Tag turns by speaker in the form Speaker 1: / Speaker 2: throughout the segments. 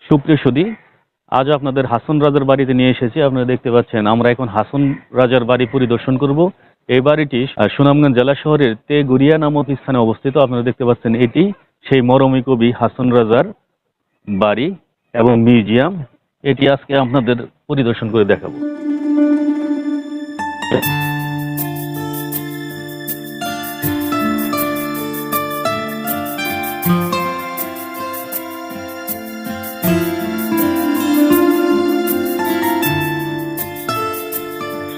Speaker 1: সুপ্রিয় সুধী, আজ আপনাদের হাসন রাজার বাড়িতে নিয়ে এসেছি। আপনারা দেখতে পাচ্ছেন আমরা এখন হাসন রাজার বাড়ি পরিদর্শন করব। এই বাড়িটি সুনামগঞ্জ জেলা শহরের তেঘরিয়া নামক স্থানে অবস্থিত। আপনারা দেখতে পাচ্ছেন এটি সেই মরমী কবি হাসন রাজার বাড়ি এবং মিউজিয়াম। এটি আজকে আপনাদের পরিদর্শন করে দেখাবো।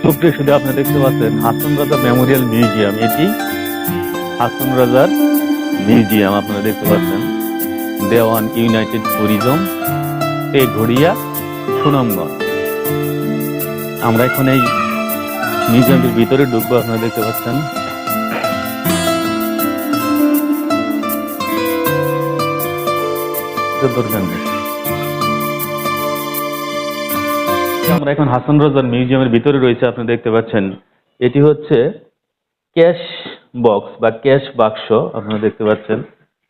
Speaker 1: সুপ্রিয় সুধী, আপনারা দেখতে পাচ্ছেন হাসন রাজা মেমোরিয়াল মিউজিয়াম। এটি হাসন রাজার মিউজিয়াম। আপনারা দেখতে পাচ্ছেন দেওয়ান ইউনাইটেড ট্যুরিজম, তেঘরিয়া, সুনামগঞ্জ। আমরা এখন এই মিউজিয়ামটির ভিতরে ঢুকবো। আপনারা দেখতে পাচ্ছেন দরকার নেই। আমরা এখন হাসন রাজার মিউজিয়ামের ভিতরে রয়েছে। আপনি দেখতে পাচ্ছেন এটি হচ্ছে ক্যাশ বক্স বা ক্যাশ বাক্স। আপনারা দেখতে পাচ্ছেন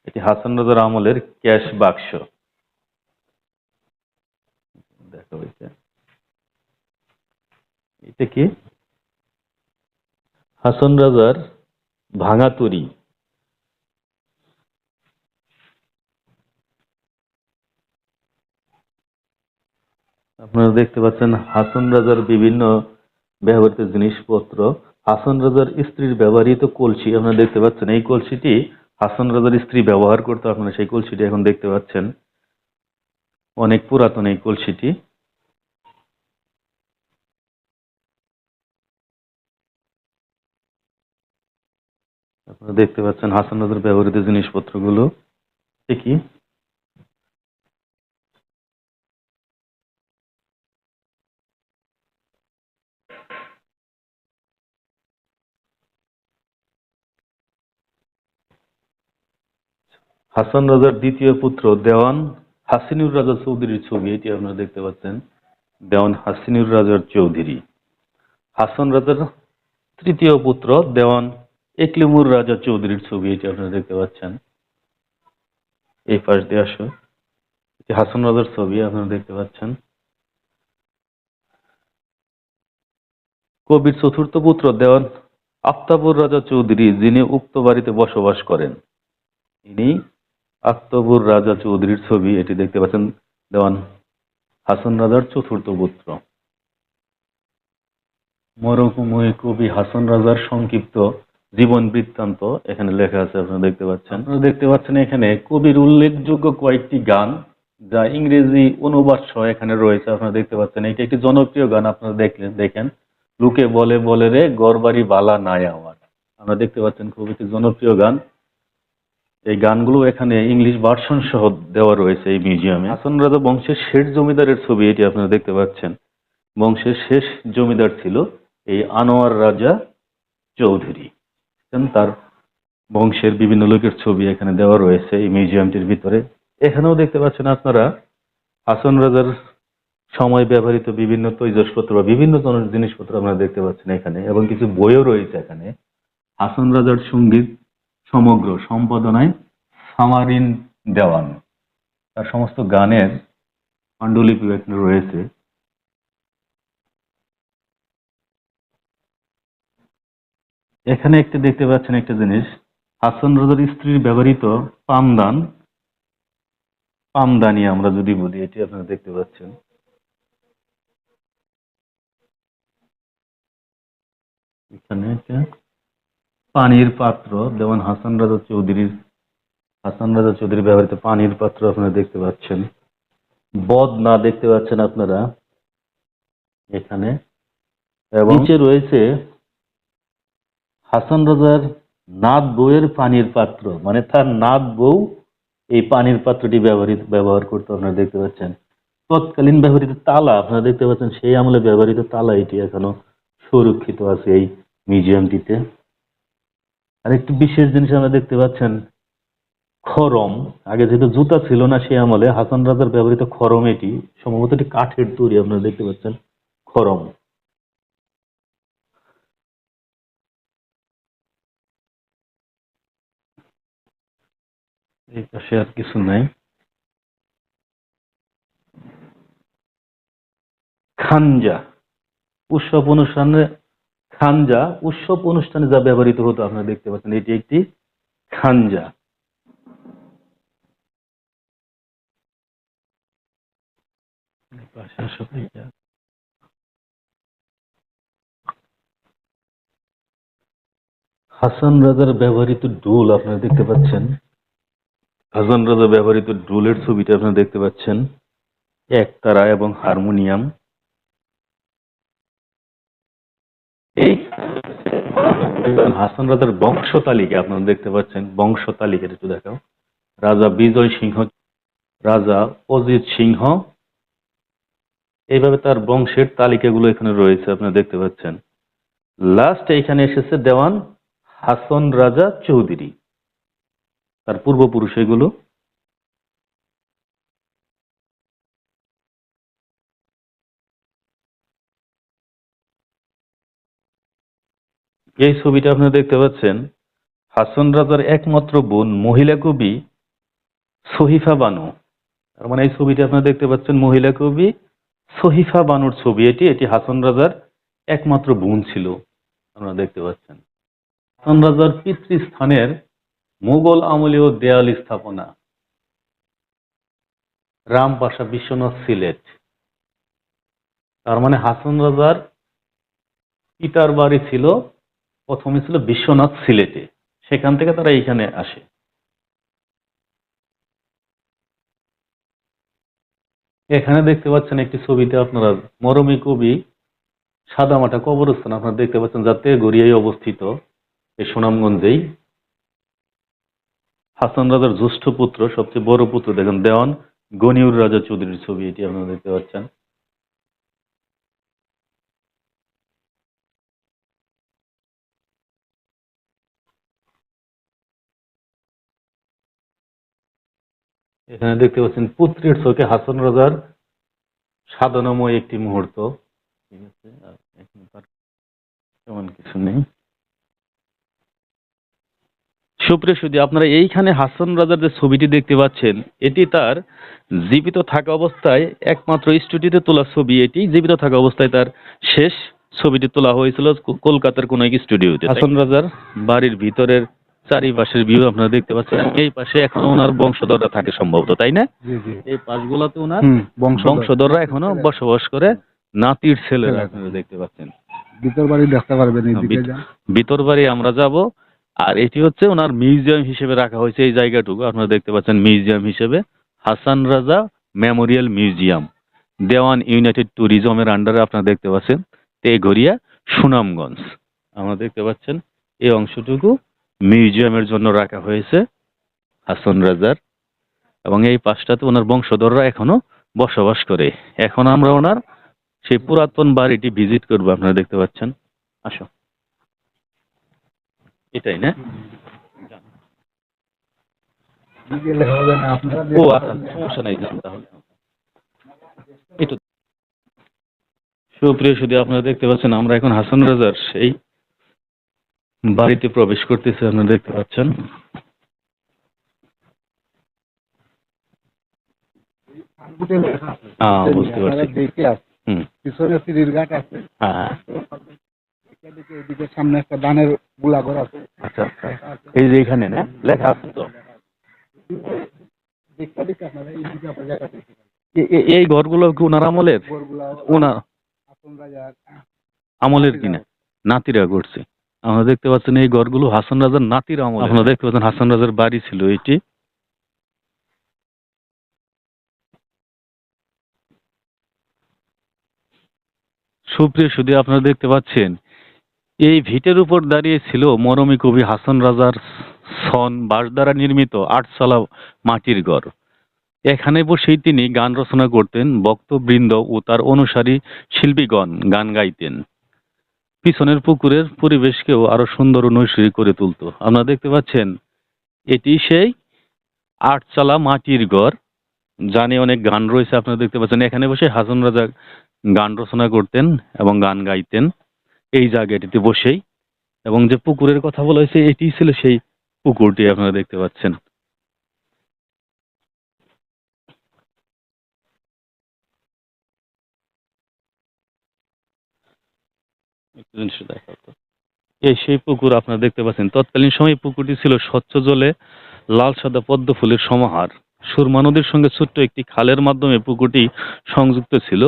Speaker 1: এটি হাসন রাজার আমলের ক্যাশ বাক্স। দেখা হয়েছে এটা কি হাসন রাজার ভাঙা তরী। আপনারা দেখতে পাচ্ছেন হাসন রাজার বিভিন্ন ব্যবহৃত জিনিসপত্র। হাসন রাজার স্ত্রীর ব্যবহৃত কলসি। আপনারা দেখতে পাচ্ছেন এই কলসিটি হাসন রাজার স্ত্রী ব্যবহার করতো। আপনারা সেই কলসিটি এখন দেখতে পাচ্ছেন। অনেক পুরাতন এই কলসিটি। আপনারা দেখতে পাচ্ছেন হাসন রাজার ব্যবহৃত জিনিসপত্রগুলো কি। হাসন রাজার দ্বিতীয় পুত্র দেওয়ান হাসিনুর রাজা চৌধুরীর ছবি। এটি আপনারা দেখতে পাচ্ছেন দেওয়ান হাসিনুর রাজার চৌধুরী। হাসন রাজার তৃতীয় পুত্র দেওয়ান একলিমুর রাজা চৌধুরীর ছবি। এটি আপনারা দেখতে পাচ্ছেন। এই পাশ দিয়ে আসো, এটি হাসন রাজার ছবি আপনারা দেখতে পাচ্ছেন। কবির চতুর্থ পুত্র দেওয়ান আফতাবুর রাজা চৌধুরী, যিনি উক্ত বাড়িতে বসবাস করেন। ইনি আফতাবুর রাজা চৌধুরীর ছবি। এটি দেখতে পাচ্ছেন দেওয়ান হাসন রাজার চতুর্থ পুত্র। মরহুময় কবি হাসন রাজার সংক্ষিপ্ত জীবন বৃত্তান্ত এখানে লেখা আছে। আপনারা দেখতে পাচ্ছেন। আপনারা দেখতে পাচ্ছেন এখানে কবির উল্লেখযোগ্য কয়েকটি গান যা ইংরেজি অনুবাদ সহ এখানে রয়েছে। আপনারা দেখতে পাচ্ছেন এটি একটি জনপ্রিয় গান। আপনারা দেখেন লোকে বলে বলে রে গড়বাড়ি বালা নাই আমার। আমরা দেখতে পাচ্ছেন খুব একটি জনপ্রিয় গান। এই গানগুলো এখানে ইংলিশ ভার্সন সহ দেওয়া রয়েছে এই মিউজিয়ামে। হাসন রাজা বংশের শেষ জমিদারের ছবি। এটি আপনারা দেখতে পাচ্ছেন। বংশের শেষ জমিদার ছিল এই আনোয়ার রাজা চৌধুরী। তার বংশের বিভিন্ন লোকের ছবি এখানে দেওয়া রয়েছে এই মিউজিয়ামটির ভিতরে। এখানেও দেখতে পাচ্ছেন আপনারা হাসন রাজার সময় ব্যবহৃত বিভিন্ন তৈজসপত্র বা বিভিন্ন ধরনের জিনিসপত্র আপনারা দেখতে পাচ্ছেন এখানে, এবং কিছু বইও রয়েছে এখানে। হাসন রাজার সঙ্গীত সমগ্র সম্পাদনায় সামারিন দেওয়ান। তার সমস্ত গানের পাণ্ডুলিপি এখানে রয়েছে। এখানে একটি দেখতে পাচ্ছেন একটা জিনিস, হাসন রাজার স্ত্রীর ব্যবহৃত পামদানি আমরা যদি বলি, এটি আপনারা দেখতে পাচ্ছেন। এখানে একটা পানির পাত্র দেওয়ান হাসন রাজা চৌধুরী ব্যবহৃত পানির পাত্র আপনারা দেখতে পাচ্ছেন। বদনা দেখতে পাচ্ছেন আপনারা এখানে, এবং নিচে রয়েছে হাসন রাজার নাত বউয়ের পানির পাত্র, মানে তার নাত বউ এই পানির পাত্রটি ব্যবহার করতে আপনারা দেখতে পাচ্ছেন। তৎকালীন ব্যবহৃত তালা আপনারা দেখতে পাচ্ছেন, সেই আমলে ব্যবহৃত তালা এটি এখনো সুরক্ষিত আছে এই মিউজিয়ামটিতে। আর একটি বিশেষ জিনিস আমরা দেখতে পাচ্ছেন খরম। আগে যেহেতু জুতা ছিল না সেই আমলে, হাসন রাজার ব্যবহৃত খরম, এটি সম্ভবত এটি কাঠের তৈরি। আপনারা দেখতে পাচ্ছেন খরম। এই পাশে আর কিছু নাই। খানজা উৎসব অনুষ্ঠানে, খানজা উৎসব অনুষ্ঠানে যা ব্যবহৃত হতো আপনারা দেখতে পাচ্ছেন, এটি একটি খানজা। হাসান রাজার ব্যবহৃত ঢোল আপনারা দেখতে পাচ্ছেন, হাসান রাজা ব্যবহৃত ঢোলের ছবিটা আপনারা দেখতে পাচ্ছেন, একতারা এবং হারমোনিয়াম। এই হাসান রাজার বংশ তালিকা আপনারা দেখতে পাচ্ছেন, বংশ তালিকাটা একটু দেখাও। রাজা বিজয় সিংহ, রাজা অজিত সিংহ, এইভাবে তার বংশের তালিকাগুলো এখানে রয়েছে আপনারা দেখতে পাচ্ছেন। লাস্ট এখানে এসেছে দেওয়ান হাসন রাজা চৌধুরী, তার পূর্বপুরুষ এগুলো। এই ছবিটা আপনারা দেখতে পাচ্ছেন হাসন রাজার একমাত্র বোন মহিলা কবি সহিফা বানু। তার মানে এই ছবিটা আপনারা দেখতে পাচ্ছেন মহিলা কবি সহিফা বানুর ছবি। এটি হাসন রাজার একমাত্র বোন ছিল আপনারা দেখতে পাচ্ছেন। হাসন রাজার পিতৃস্থানের মুঘল আমলীয় দেয়াল স্থাপনা, রামপাশা বিশ্বনাথ সিলেট। তার মানে হাসন রাজার পিতার বাড়ি ছিল প্রথমে ছিল বিশ্বনাথ সিলেটে, সেখান থেকে তারা এইখানে আসে। এখানে দেখতে পাচ্ছেন একটি ছবিতে আপনারা মরমী কবি সাদামাটা কবরস্থান আপনারা দেখতে পাচ্ছেন, যাতে গড়িয়ায় অবস্থিত এই সুনামগঞ্জেই। হাসান রাজার জ্যেষ্ঠ পুত্র, সবচেয়ে বড় পুত্র দেখেন দেওয়ান গনিউর রাজা চৌধুরীর ছবি, এটি আপনারা দেখতে পাচ্ছেন। এখানে দেখতে পাচ্ছেন পুত্রের চোখে হাসান রাজার সাধনাময় একটি মুহূর্ত। ঠিক আছে, আর এখন তার তেমন কিছু নেই। সুপ্রিয় সুধী, আপনারা এইখানে হাসান রাজার যে ছবিটি দেখতে পাচ্ছেন, এটি তার জীবিত থাকা অবস্থায় একমাত্র স্টুডিওতে তোলা ছবি। এটি জীবিত থাকা অবস্থায় তার শেষ ছবিটি তোলা হয়েছিল কলকাতার কোন এক স্টুডিওতে। হাসান রাজার বাড়ির ভিতরের চারিপাশের ভিউ আপনারা দেখতে পাচ্ছেন। এই পাশে এখনো ওনার বংশধররা থাকে সম্ভবত, তাই না? এই পাশগুলোতে ওনার বংশধররা এখনো বসবাস করে, নাতির ছেলেরা আপনারা দেখতে পাচ্ছেন।
Speaker 2: ভিতর বাড়ি দেখতে পারবেন,
Speaker 1: ভিতর বাড়ি আমরা যাব। আর এটি হচ্ছে ওনার মিউজিয়াম হিসেবে রাখা হয়েছে এই জায়গাটুকু আপনারা দেখতে পাচ্ছেন, মিউজিয়াম হিসেবে হাসান রাজা মেমোরিয়াল মিউজিয়াম, দেওয়ান ইউনাইটেড ট্যুরিজমের আন্ডারে আপনারা দেখতে পাচ্ছেন তেঘরিয়া সুনামগঞ্জ। আমরা দেখতে পাচ্ছেন এই অংশটুকু মিউজিয়ামের জন্য রাখা হয়েছে হাসান রাজার, এবং এই পাশটাতে ওনার বংশধররা এখনো বসবাস করে। এখন আমরা ওনার সেই পুরাতন বাড়িটি ভিজিট করবো, আপনারা দেখতে পাচ্ছেন। আসো, এটাই না? ও আচ্ছা, সমস্যা নাই, যান তাহলে। একটু সুপ্রিয় সুধী, আপনারা দেখতে পাচ্ছেন আমরা এখন হাসান রাজার সেই বাড়িতে প্রবেশ করতেছি, আপনারা দেখতে পাচ্ছেন। বুঝতে পারছি।
Speaker 2: পিছনে সিঁড়ির ঘাট আছে,
Speaker 1: হ্যাঁ,
Speaker 2: এদিকে সামনে একটা ধানের গুলা ঘর আছে।
Speaker 1: আচ্ছা আচ্ছা, এই যে এখানে না লেখা আছে তো, এই ঘরগুলো কি ওনার আমলের? ওনার আমলের কিনা নাতিরা করছে। আমরা দেখতে পাচ্ছেন এই ঘরগুলো হাসান রাজার নাতির আমল। আপনারা দেখতে পাচ্ছেন হাসান রাজার বাড়ি ছিল এটি। সুপ্রিয় সুধী, আপনারা দেখতে পাচ্ছেন এই ভিটের উপর দাঁড়িয়ে ছিল মরমী কবি হাসান রাজার সন বাঁশ দ্বারা নির্মিত 8 তলা মাটির ঘর। এখানে বসেই তিনি গান রচনা করতেন, ভক্তবৃন্দ ও তার অনুসারী শিল্পীগণ গান গাইতেন। পিছনের পুকুরের পরিবেশকেও আরো সুন্দর ও নৈসর্গিক করে তুলতো। আপনারা দেখতে পাচ্ছেন এটি সেই 8 তলা মাটির ঘর, জানে অনেক গান রয়েছে। আপনারা দেখতে পাচ্ছেন এখানে বসে হাসান রাজা গান রচনা করতেন এবং গান গাইতেন এই জায়গাটিতে বসেই। এবং যে পুকুরের কথা বলা হয়েছে এটি ছিল সেই পুকুরটি আপনারা দেখতে পাচ্ছেন। একটু জিনিসটা দেখাও তো। এই সেই পুকুর আপনারা দেখতে পাচ্ছেন, তৎকালীন সময়ে পুকুরটি ছিল স্বচ্ছ জলে লাল সাদা পদ্ম ফুলের সমাহার। সুরমা নদীর সঙ্গে ছোট্ট একটি খালের মাধ্যমে পুকুরটি সংযুক্ত ছিল।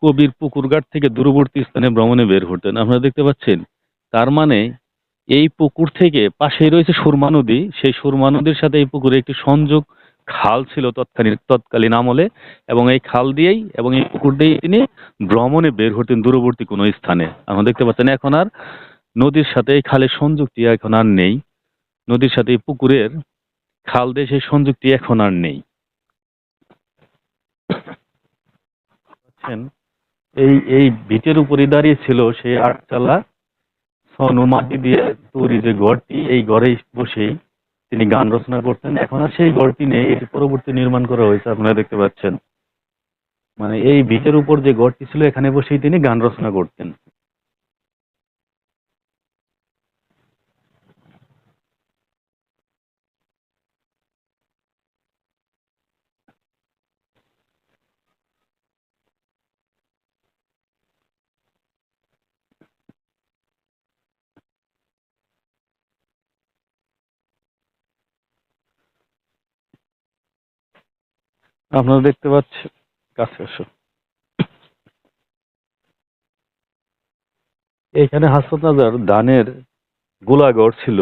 Speaker 1: কবির পুকুরঘাট থেকে দূরবর্তী স্থানে ভ্রমণে বের হতেন। আপনারা দেখতে পাচ্ছেন, তার মানে এই পুকুর থেকে পাশেই রয়েছে সুরমা নদী, সেই সুরমা নদীর সাথে এই পুকুরে একটি সংযোগ খাল ছিল তৎকালীন আমলে, এবং এই খাল দিয়েই এবং এই পুকুর দিয়েই তিনি ভ্রমণে বের হতেন দূরবর্তী কোনো স্থানে। আমরা দেখতে পাচ্ছেন এখন আর নদীর সাথে এই খালের সংযুক্তি এখন আর নেই। নদীর সাথে এই পুকুরের খাল দিয়ে সেই সংযুক্তি এখন আর নেই। বুঝছেন? এই এই ভিটের উপরে দাঁড়িয়ে ছিল সেই আটচালা সনু মাটি দিয়ে তৈরি যে ঘরটি, এই ঘরে বসেই তিনি গান রচনা করতেন। এখন আর সেই ঘরটি নেই, এটি পরবর্তী নির্মাণ করা হয়েছে, আপনারা দেখতে পাচ্ছেন। মানে এই ভিটের উপর যে ঘরটি ছিল, এখানে বসেই তিনি গান রচনা করতেন। আপনারা দেখতে পাচ্ছেন, কাছে আসো। এখানে হাসপাত রাজার ধানের গোলাঘর ছিল,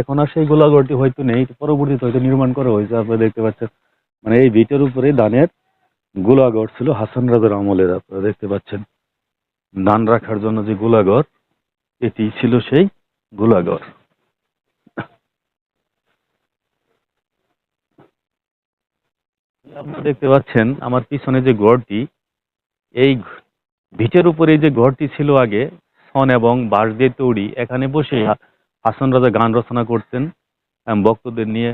Speaker 1: এখন আর সেই গোলাঘরটি হয়তো নেই, পরবর্তীতে হয়তো নির্মাণ করা হয়েছে। আপনারা দেখতে পাচ্ছেন, মানে এই ভিটের উপরে ধানের গোলাঘর ছিল হাসান রাজার আমলের। আপনারা দেখতে পাচ্ছেন, ধান রাখার জন্য যে গোলাঘর, এটি ছিল সেই গোলাঘর। আপনারা দেখতে পাচ্ছেন আমার পিছনে যে ঘরটি, এই ভিটের উপরে যে ঘরটি ছিল আগে ছন এবং বাঁশ দিয়ে তৈরি, এখানে বসে হাসান রাজা গান রচনা করতেন, ভক্তদের নিয়ে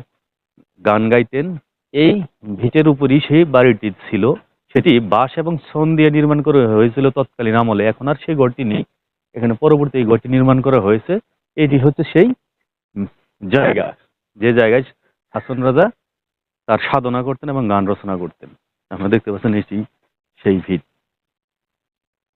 Speaker 1: গান গাইতেন। এই ভিটের উপরই সেই বাড়িটি ছিল, সেটি বাঁশ এবং ছন দিয়ে নির্মাণ করা হয়েছিল তৎকালীন আমলে। এখন আর সেই ঘরটি নেই, এখানে পরবর্তী এই ঘরটি নির্মাণ করা হয়েছে। এটি হচ্ছে সেই উম, জায়গা, যে জায়গায় হাসন রাজা তার সাধনা করতেন এবং গান রচনা করতেন। আপনারা দেখতে পাচ্ছেন এটি সেই ভিট।